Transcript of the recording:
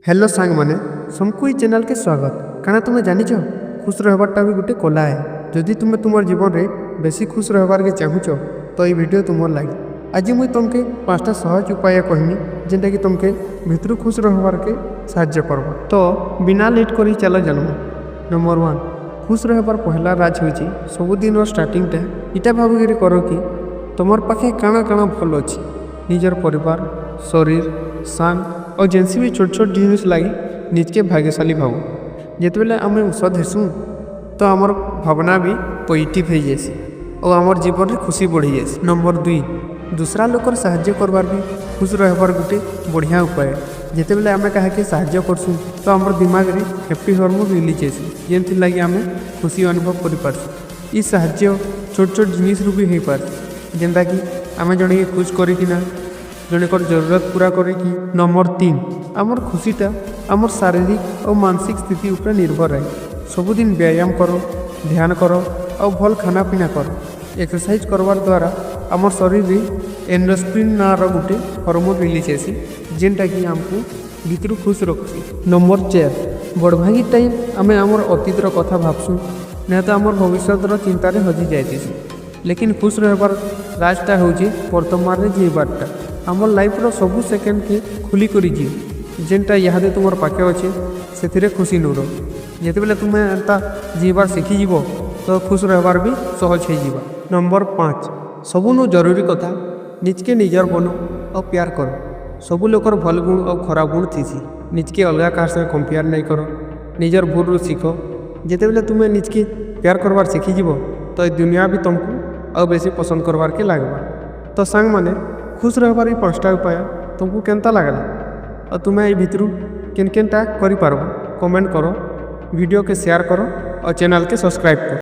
Hello सांग माने सबको चैनल के स्वागत। काना तुम्हें जानिच खुश रहबारटा भी गोटे कला है। जदि तुम्हें तुम जीवन में बेसी खुश रहबार के चाहूच तो ये वीडियो तुम लगे। आज मुझे तुमके 5टा सहज उपाय कहमी जेनटा कि तुमके भितर खुश रहबार के साहाय्य करवा। तो बिना लेट करी चलो जन्म। नंबर 1 खुश रहबार पहला राज हो सबुदिन स्टार्टिंगटा इटा भाविक कर कि तुम पाखे काଣା काଣା भल अच्छी निजर परिवार शरीर सांग और जेनसी भी छोट छोट जिनिस लगी निजके भाग्यशाली भाव जिते आम औषध हेसु तो आमर भावना भी पॉजिटिव हो जाए और आमर जीवन में खुशी बढ़ी जाए। नंबर 2 दूसरा लोकर साहाय्य करवार भी खुश रहबार गोटे बढ़िया उपाय। जिते आम क्या साहाय्य करसु तो आमर दिमाग में हैप्पी हार्मोन रिलीज हेसी जेनथि लगी आम खुशी अनुभव कर साहाय्य छोट छोट जिनिस भी हो पारे जेनता कि आम जड़े खुश करना जड़े जरूरत पूरा करें। नंबर 3 आमर खुशीटा आमर शारीरिक और मानसिक स्थिति उपर निर्भर है। सबुदिन व्यायाम करो ध्यान करो और भल खाना पीना करो। एक्सरसाइज करवार द्वारा आमर शरीर में एंडोर्फिन नार गोटे हार्मोन रिलीज हेसी जेनटा कि आमको भीतर खुश रखी। नंबर 4 बड़भागी टाइम आम आमर अतीतर कथा भावसु ना तो आमर भविष्य चिंतार हजि जाए। लेकिन खुश रहबार राजटा हूँ वर्तमान में जीवार्टा आमर लाइफ सबू सेकेंड के खुली कर जेनटा यहाँ तुम पाखे अच्छे से खुशी नुर जिते तुम्हें एंता जीवार शिखिज तो खुश रहबार भी सहज हो। नंबर 5 सबुनु जरूरी कथा निजके निजर बनो और प्यार करो। सबू लोकर भल गुण और खराब गुण थीसी निजके अलग कहार संगे कंपेयर नहीं करो। निजर भूल शिख जिते तुम्हें निजके प्यार करवार शिखिज तो ये दुनिया भी तुमको और बेसी पसंद करवार के लगवा। तो सांग माने खुश रहबार 5टा उपाय तुमको केनता लगला और तुम्हें ये भितर केन केनटा करि पारबो कमेंट करो वीडियो के शेयर करो और चैनल के सब्सक्राइब करो।